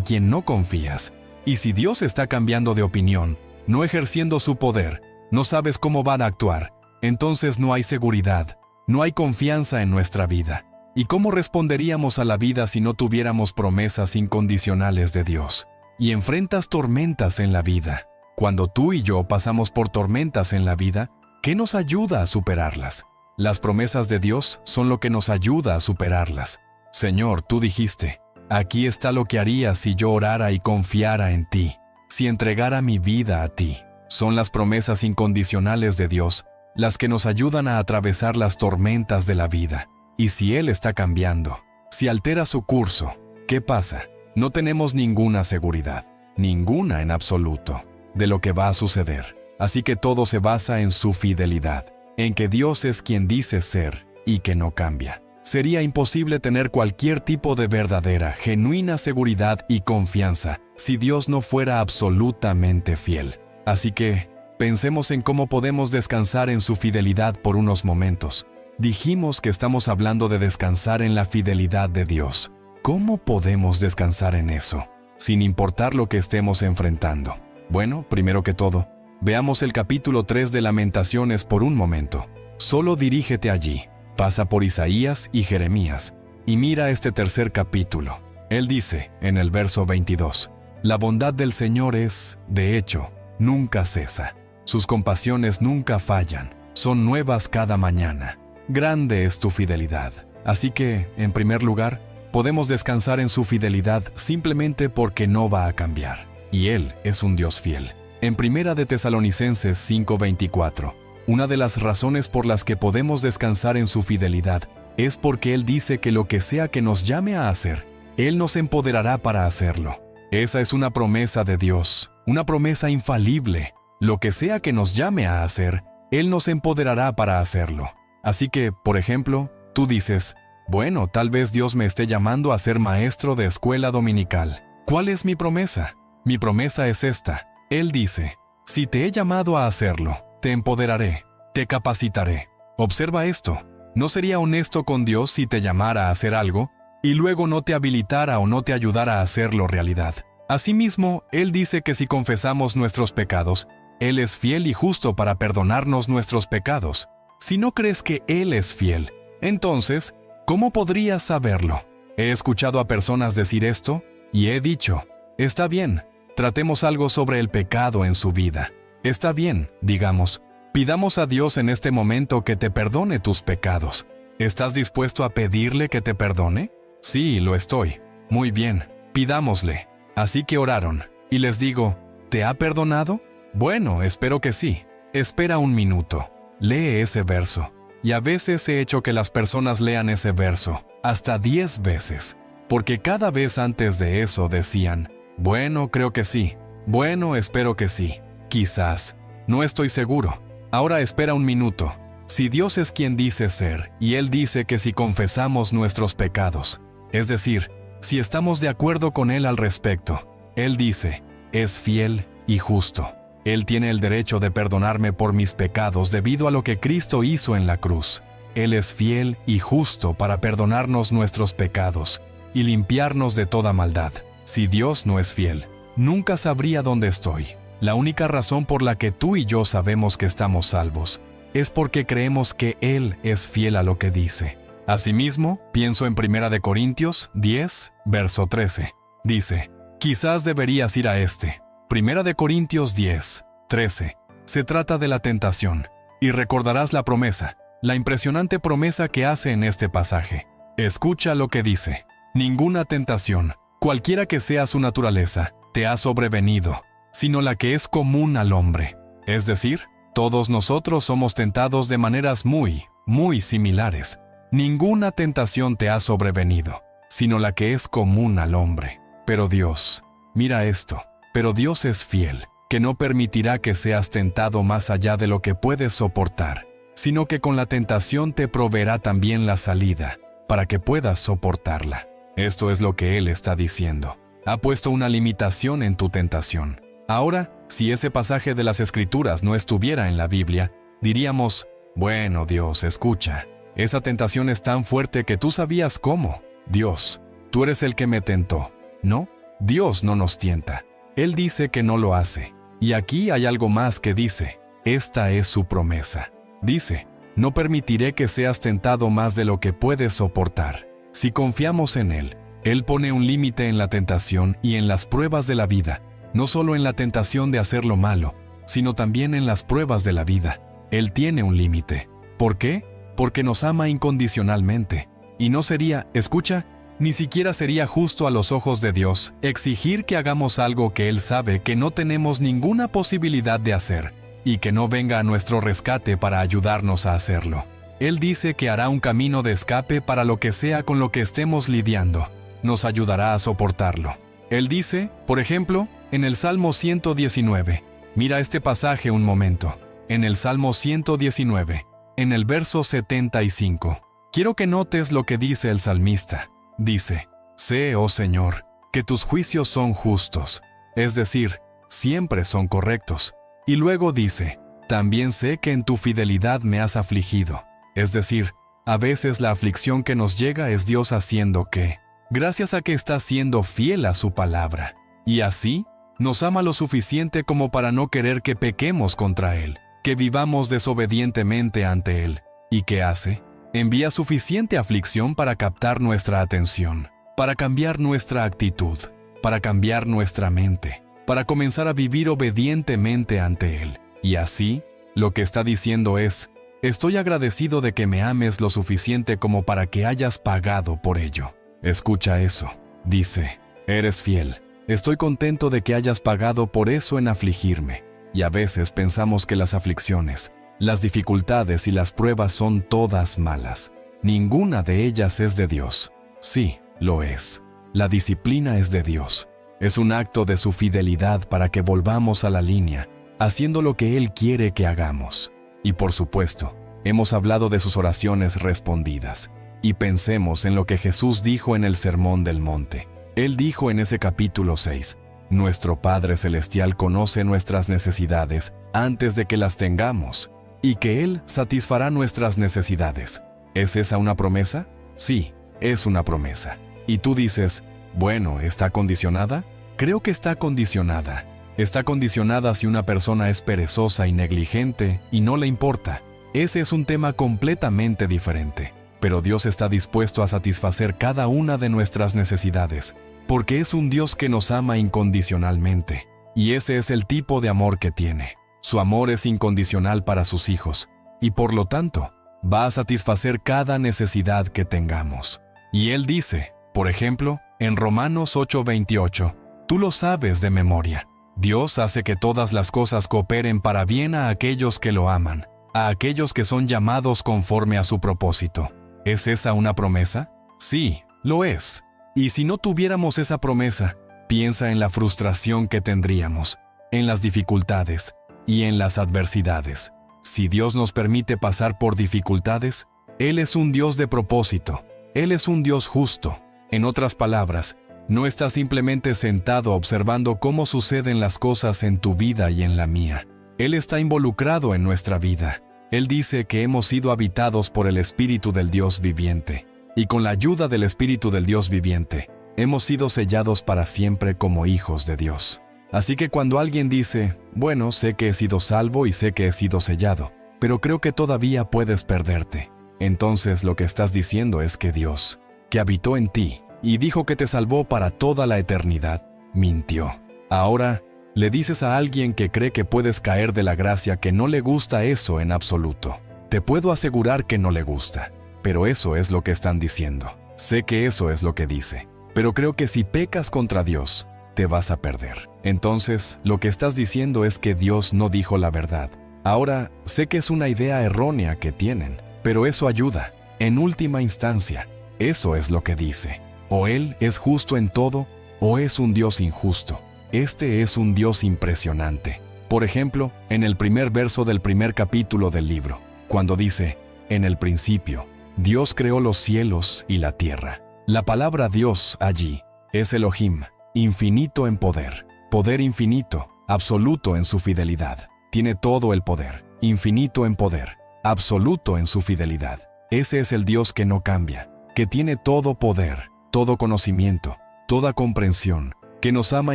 quien no confías? Y si Dios está cambiando de opinión, no ejerciendo su poder, no sabes cómo van a actuar, entonces no hay seguridad, no hay confianza en nuestra vida. ¿Y cómo responderíamos a la vida si no tuviéramos promesas incondicionales de Dios? Y enfrentas tormentas en la vida. Cuando tú y yo pasamos por tormentas en la vida, ¿qué nos ayuda a superarlas? Las promesas de Dios son lo que nos ayuda a superarlas. Señor, tú dijiste, aquí está lo que haría si yo orara y confiara en ti, si entregara mi vida a ti. Son las promesas incondicionales de Dios las que nos ayudan a atravesar las tormentas de la vida. Y si Él está cambiando, si altera su curso, ¿qué pasa? No tenemos ninguna seguridad, ninguna en absoluto, de lo que va a suceder. Así que todo se basa en su fidelidad, en que Dios es quien dice ser y que no cambia. Sería imposible tener cualquier tipo de verdadera, genuina seguridad y confianza si Dios no fuera absolutamente fiel. Así que, pensemos en cómo podemos descansar en su fidelidad por unos momentos. Dijimos que estamos hablando de descansar en la fidelidad de Dios. ¿Cómo podemos descansar en eso, sin importar lo que estemos enfrentando? Bueno, primero que todo, veamos el capítulo 3 de Lamentaciones por un momento. Solo dirígete allí, pasa por Isaías y Jeremías, y mira este tercer capítulo. Él dice, en el verso 22, la bondad del Señor es, de hecho, nunca cesa. Sus compasión nunca fallan, son nuevas cada mañana. Grande es tu fidelidad. Así que, en primer lugar, podemos descansar en su fidelidad simplemente porque no va a cambiar. Y Él es un Dios fiel. En Primera de Tesalonicenses 5:24, una de las razones por las que podemos descansar en su fidelidad es porque Él dice que lo que sea que nos llame a hacer, Él nos empoderará para hacerlo. Esa es una promesa de Dios, una promesa infalible. Lo que sea que nos llame a hacer, Él nos empoderará para hacerlo. Así que, por ejemplo, tú dices, bueno, tal vez Dios me esté llamando a ser maestro de escuela dominical. ¿Cuál es mi promesa? Mi promesa es esta. Él dice, si te he llamado a hacerlo, te empoderaré, te capacitaré. Observa esto. ¿No sería honesto con Dios si te llamara a hacer algo y luego no te habilitara o no te ayudara a hacerlo realidad? Asimismo, Él dice que si confesamos nuestros pecados, Él es fiel y justo para perdonarnos nuestros pecados. Si no crees que Él es fiel, entonces, ¿cómo podrías saberlo? He escuchado a personas decir esto y he dicho, está bien, tratemos algo sobre el pecado en su vida. Está bien, digamos, pidamos a Dios en este momento que te perdone tus pecados. ¿Estás dispuesto a pedirle que te perdone? Sí, lo estoy. Muy bien, pidámosle. Así que oraron, y les digo, ¿te ha perdonado? Bueno, espero que sí. Espera un minuto. Lee ese verso. Y a veces he hecho que las personas lean ese verso, hasta 10 veces, porque cada vez antes de eso decían, bueno, creo que sí, bueno, espero que sí, quizás, no estoy seguro. Ahora espera un minuto. Si Dios es quien dice ser, y Él dice que si confesamos nuestros pecados, es decir, si estamos de acuerdo con Él al respecto, Él dice, es fiel y justo. Él tiene el derecho de perdonarme por mis pecados debido a lo que Cristo hizo en la cruz. Él es fiel y justo para perdonarnos nuestros pecados y limpiarnos de toda maldad. Si Dios no es fiel, nunca sabría dónde estoy. La única razón por la que tú y yo sabemos que estamos salvos es porque creemos que Él es fiel a lo que dice. Asimismo, pienso en 1 Corintios 10, verso 13. Dice, quizás deberías ir a este. 1 Corintios 10, 13. Se trata de la tentación, y recordarás la promesa, la impresionante promesa que hace en este pasaje. Escucha lo que dice. Ninguna tentación, cualquiera que sea su naturaleza, te ha sobrevenido, sino la que es común al hombre. Es decir, todos nosotros somos tentados de maneras muy similares. ninguna tentación te ha sobrevenido, sino la que es común al hombre. Pero Dios, mira esto, pero Dios es fiel, que no permitirá que seas tentado más allá de lo que puedes soportar, sino que con la tentación te proveerá también la salida, para que puedas soportarla. Esto es lo que Él está diciendo. Ha puesto una limitación en tu tentación. Ahora, si ese pasaje de las Escrituras no estuviera en la Biblia, diríamos, bueno, Dios, escucha, esa tentación es tan fuerte que tú sabías cómo. Dios, tú eres el que me tentó. No, Dios no nos tienta. Él dice que no lo hace. Y aquí hay algo más que dice, esta es su promesa. Dice, no permitiré que seas tentado más de lo que puedes soportar. Si confiamos en Él, Él pone un límite en la tentación y en las pruebas de la vida, no solo en la tentación de hacer lo malo, sino también en las pruebas de la vida. Él tiene un límite. ¿Por qué? Porque nos ama incondicionalmente. Y no sería, escucha, ni siquiera sería justo a los ojos de Dios exigir que hagamos algo que Él sabe que no tenemos ninguna posibilidad de hacer y que no venga a nuestro rescate para ayudarnos a hacerlo. Él dice que hará un camino de escape para lo que sea con lo que estemos lidiando. Nos ayudará a soportarlo. Él dice, por ejemplo, en el Salmo 119, mira este pasaje un momento, en el Salmo 119, en el verso 75. Quiero que notes lo que dice el salmista. Dice, sé, oh Señor, que tus juicios son justos, es decir, siempre son correctos. Y luego dice, también sé que en tu fidelidad me has afligido, es decir, a veces la aflicción que nos llega es Dios haciendo que, gracias a que está siendo fiel a su palabra, y así, nos ama lo suficiente como para no querer que pequemos contra Él, que vivamos desobedientemente ante Él. ¿Y qué hace? Envía suficiente aflicción para captar nuestra atención, para cambiar nuestra actitud, para cambiar nuestra mente, para comenzar a vivir obedientemente ante Él. Y así, lo que está diciendo es, estoy agradecido de que me ames lo suficiente como para que hayas pagado por ello. Escucha eso. Dice, eres fiel. Estoy contento de que hayas pagado por eso en afligirme. Y a veces pensamos que las aflicciones, las dificultades y las pruebas son todas malas. Ninguna de ellas es de Dios. Sí, lo es. La disciplina es de Dios. Es un acto de su fidelidad para que volvamos a la línea, haciendo lo que Él quiere que hagamos. Y por supuesto, hemos hablado de sus oraciones respondidas. Y pensemos en lo que Jesús dijo en el Sermón del Monte. Él dijo en ese capítulo 6, nuestro Padre Celestial conoce nuestras necesidades antes de que las tengamos, y que Él satisfará nuestras necesidades. ¿Es esa una promesa? Sí, es una promesa. Y tú dices, bueno, ¿está condicionada? Creo que está condicionada. Está condicionada si una persona es perezosa y negligente y no le importa. Ese es un tema completamente diferente. Pero Dios está dispuesto a satisfacer cada una de nuestras necesidades, porque es un Dios que nos ama incondicionalmente. Y ese es el tipo de amor que tiene. Su amor es incondicional para sus hijos, y por lo tanto, va a satisfacer cada necesidad que tengamos. Y Él dice, por ejemplo, en Romanos 8:28, tú lo sabes de memoria. Dios hace que todas las cosas cooperen para bien a aquellos que lo aman, a aquellos que son llamados conforme a su propósito. ¿Es esa una promesa? Sí, lo es. Y si no tuviéramos esa promesa, piensa en la frustración que tendríamos, en las dificultades y en las adversidades. Si Dios nos permite pasar por dificultades, Él es un Dios de propósito. Él es un Dios justo. En otras palabras, no está simplemente sentado observando cómo suceden las cosas en tu vida y en la mía. Él está involucrado en nuestra vida. Él dice que hemos sido habitados por el Espíritu del Dios viviente. Y con la ayuda del Espíritu del Dios viviente, hemos sido sellados para siempre como hijos de Dios. Así que cuando alguien dice, bueno, sé que he sido salvo y sé que he sido sellado, pero creo que todavía puedes perderte, entonces lo que estás diciendo es que Dios, que habitó en ti y dijo que te salvó para toda la eternidad, mintió. Ahora, le dices a alguien que cree que puedes caer de la gracia que no le gusta eso en absoluto. Te puedo asegurar que no le gusta, pero eso es lo que están diciendo. Sé que eso es lo que dice, pero creo que si pecas contra Dios, te vas a perder. Entonces, lo que estás diciendo es que Dios no dijo la verdad. Ahora, sé que es una idea errónea que tienen, pero eso ayuda. En última instancia, eso es lo que dice. O Él es justo en todo, o es un Dios injusto. Este es un Dios impresionante. Por ejemplo, en el primer verso del primer capítulo del libro, cuando dice, en el principio, Dios creó los cielos y la tierra. La palabra Dios allí es Elohim, infinito en poder, poder infinito, absoluto en su fidelidad. Tiene todo el poder, infinito en poder, absoluto en su fidelidad. Ese es el Dios que no cambia, que tiene todo poder, todo conocimiento, toda comprensión, que nos ama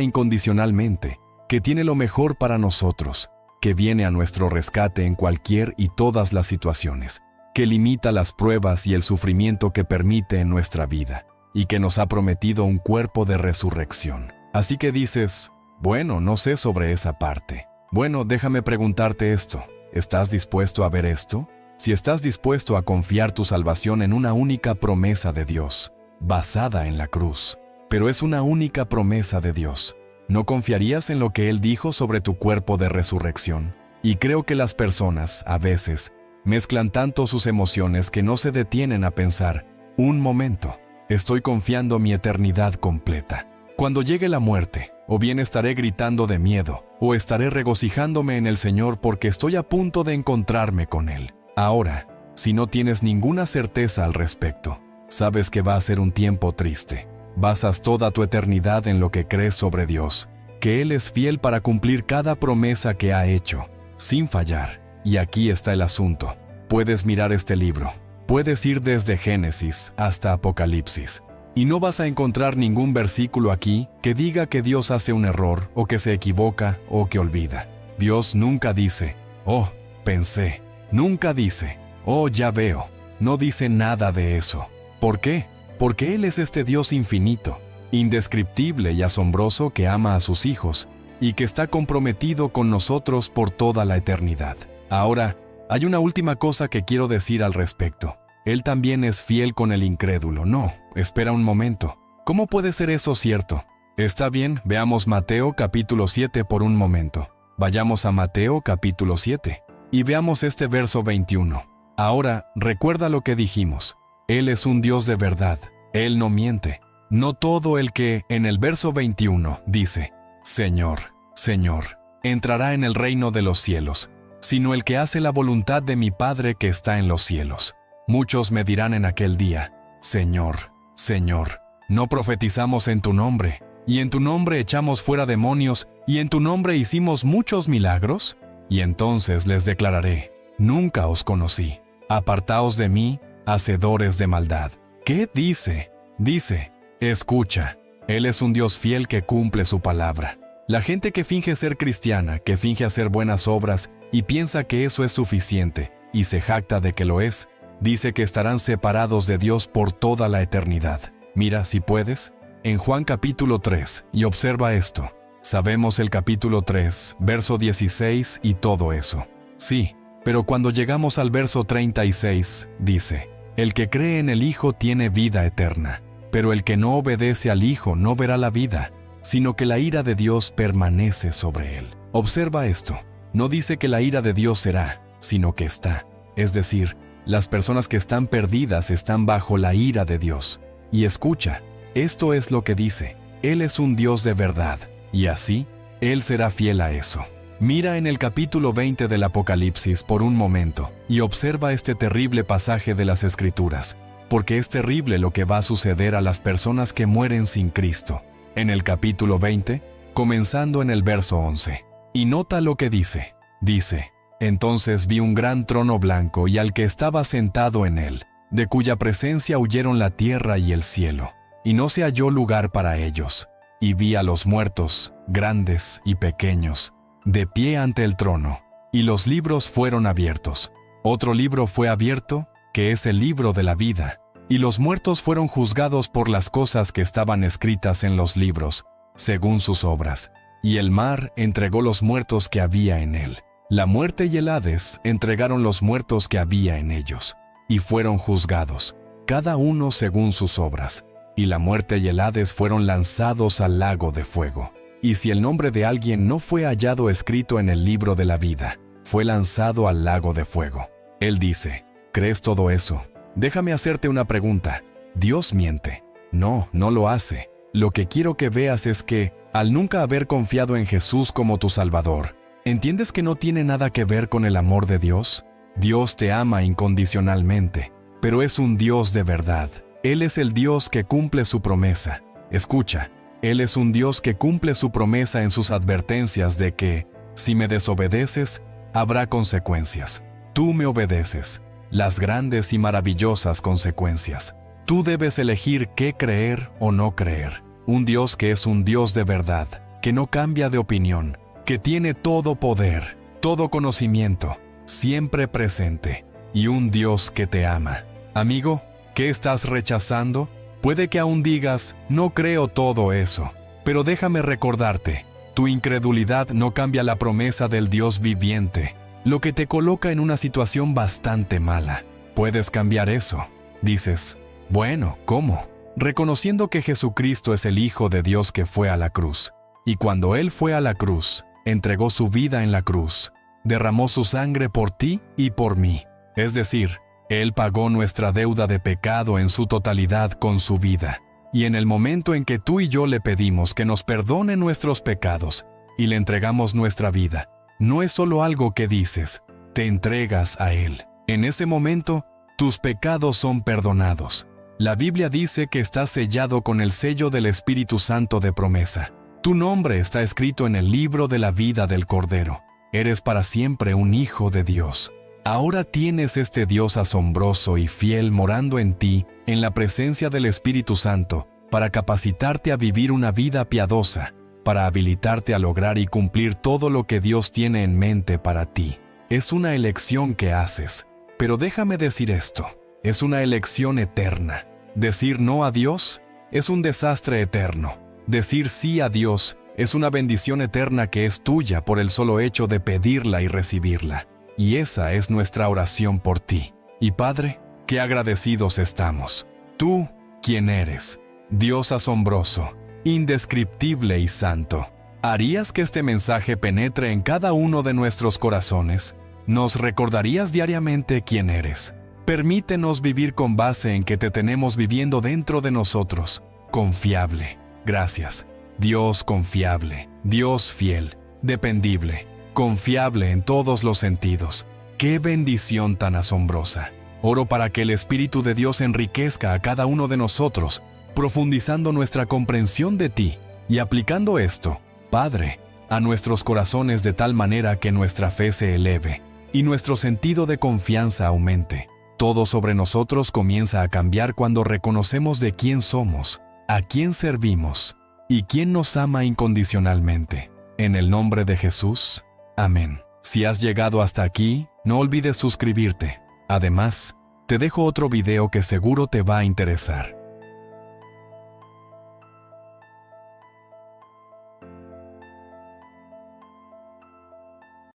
incondicionalmente, que tiene lo mejor para nosotros, que viene a nuestro rescate en cualquier y todas las situaciones, que limita las pruebas y el sufrimiento que permite en nuestra vida, y que nos ha prometido un cuerpo de resurrección. Así que dices, bueno, no sé sobre esa parte. Bueno, déjame preguntarte esto. ¿Estás dispuesto a ver esto? Si estás dispuesto a confiar tu salvación en una única promesa de Dios, basada en la cruz, pero es una única promesa de Dios, ¿no confiarías en lo que Él dijo sobre tu cuerpo de resurrección? Y creo que las personas, a veces, mezclan tanto sus emociones que no se detienen a pensar, un momento, estoy confiando mi eternidad completa. Cuando llegue la muerte, o bien estaré gritando de miedo, o estaré regocijándome en el Señor porque estoy a punto de encontrarme con Él. Ahora, si no tienes ninguna certeza al respecto, sabes que va a ser un tiempo triste. Basas toda tu eternidad en lo que crees sobre Dios, que Él es fiel para cumplir cada promesa que ha hecho, sin fallar. Y aquí está el asunto. Puedes mirar este libro. Puedes ir desde Génesis hasta Apocalipsis. Y no vas a encontrar ningún versículo aquí que diga que Dios hace un error, o que se equivoca, o que olvida. Dios nunca dice, oh, pensé. Nunca dice, oh, ya veo. No dice nada de eso. ¿Por qué? Porque Él es este Dios infinito, indescriptible y asombroso que ama a sus hijos y que está comprometido con nosotros por toda la eternidad. Ahora, hay una última cosa que quiero decir al respecto. Él también es fiel con el incrédulo. No, espera un momento. ¿Cómo puede ser eso cierto? Está bien, veamos Mateo capítulo 7 por un momento. Vayamos a Mateo capítulo 7 y veamos este verso 21. Ahora, recuerda lo que dijimos. Él es un Dios de verdad. Él no miente. No todo el que, en el verso 21, dice, Señor, Señor, entrará en el reino de los cielos, sino el que hace la voluntad de mi Padre que está en los cielos. Muchos me dirán en aquel día, Señor, Señor, ¿no profetizamos en tu nombre? ¿Y en tu nombre echamos fuera demonios? ¿Y en tu nombre hicimos muchos milagros? Y entonces les declararé, nunca os conocí. Apartaos de mí, hacedores de maldad. ¿Qué dice? Dice, escucha, Él es un Dios fiel que cumple su palabra. La gente que finge ser cristiana, que finge hacer buenas obras y piensa que eso es suficiente y se jacta de que lo es, dice que estarán separados de Dios por toda la eternidad. Mira, si puedes, en Juan capítulo 3 y observa esto. Sabemos el capítulo 3, verso 16 y todo eso. Sí, pero cuando llegamos al verso 36, dice, el que cree en el Hijo tiene vida eterna, pero el que no obedece al Hijo no verá la vida, sino que la ira de Dios permanece sobre él. Observa esto, no dice que la ira de Dios será, sino que está. Es decir, las personas que están perdidas están bajo la ira de Dios. Y escucha, esto es lo que dice, Él es un Dios de verdad, y así, Él será fiel a eso. Mira en el capítulo 20 del Apocalipsis por un momento y observa este terrible pasaje de las Escrituras, porque es terrible lo que va a suceder a las personas que mueren sin Cristo. En el capítulo 20, comenzando en el verso 11. Y nota lo que dice. Dice, entonces vi un gran trono blanco y al que estaba sentado en él, de cuya presencia huyeron la tierra y el cielo, y no se halló lugar para ellos. Y vi a los muertos, grandes y pequeños, de pie ante el trono, y los libros fueron abiertos. Otro libro fue abierto, que es el libro de la vida, y los muertos fueron juzgados por las cosas que estaban escritas en los libros, según sus obras. Y el mar entregó los muertos que había en él. La muerte y el Hades entregaron los muertos que había en ellos, y fueron juzgados, cada uno según sus obras. Y la muerte y el Hades fueron lanzados al lago de fuego. Y si el nombre de alguien no fue hallado escrito en el libro de la vida, fue lanzado al lago de fuego. Él dice, ¿crees todo eso? Déjame hacerte una pregunta. ¿Dios miente? No, no lo hace. Lo que quiero que veas es que, al nunca haber confiado en Jesús como tu Salvador, ¿entiendes que no tiene nada que ver con el amor de Dios? Dios te ama incondicionalmente, pero es un Dios de verdad. Él es el Dios que cumple su promesa. Escucha, Él es un Dios que cumple su promesa en sus advertencias de que, si me desobedeces, habrá consecuencias. Tú me obedeces, las grandes y maravillosas consecuencias. Tú debes elegir qué creer o no creer. Un Dios que es un Dios de verdad, que no cambia de opinión, que tiene todo poder, todo conocimiento, siempre presente, y un Dios que te ama. Amigo, ¿qué estás rechazando? Puede que aún digas, no creo todo eso, pero déjame recordarte, tu incredulidad no cambia la promesa del Dios viviente, lo que te coloca en una situación bastante mala. Puedes cambiar eso. Dices, bueno, ¿cómo? Reconociendo que Jesucristo es el Hijo de Dios que fue a la cruz. Y cuando Él fue a la cruz, entregó su vida en la cruz, derramó su sangre por ti y por mí. Es decir, Él pagó nuestra deuda de pecado en su totalidad con su vida. Y en el momento en que tú y yo le pedimos que nos perdone nuestros pecados y le entregamos nuestra vida, no es solo algo que dices, te entregas a Él. En ese momento, tus pecados son perdonados. La Biblia dice que estás sellado con el sello del Espíritu Santo de promesa. Tu nombre está escrito en el libro de la vida del Cordero. Eres para siempre un hijo de Dios. Ahora tienes este Dios asombroso y fiel morando en ti, en la presencia del Espíritu Santo, para capacitarte a vivir una vida piadosa, para habilitarte a lograr y cumplir todo lo que Dios tiene en mente para ti. Es una elección que haces, pero déjame decir esto. Es una elección eterna. Decir no a Dios es un desastre eterno. Decir sí a Dios es una bendición eterna que es tuya por el solo hecho de pedirla y recibirla. Y esa es nuestra oración por ti. Y Padre, qué agradecidos estamos. Tú, quien eres, Dios asombroso, indescriptible y santo. ¿Harías que este mensaje penetre en cada uno de nuestros corazones? ¿Nos recordarías diariamente quién eres? Permítenos vivir con base en que te tenemos viviendo dentro de nosotros. Confiable. Gracias. Dios confiable. Dios fiel. Dependible. Confiable en todos los sentidos. ¡Qué bendición tan asombrosa! Oro para que el Espíritu de Dios enriquezca a cada uno de nosotros, profundizando nuestra comprensión de ti y aplicando esto, Padre, a nuestros corazones de tal manera que nuestra fe se eleve y nuestro sentido de confianza aumente. Todo sobre nosotros comienza a cambiar cuando reconocemos de quién somos, a quién servimos y quién nos ama incondicionalmente. En el nombre de Jesús, amén. Si has llegado hasta aquí, no olvides suscribirte. Además, te dejo otro video que seguro te va a interesar.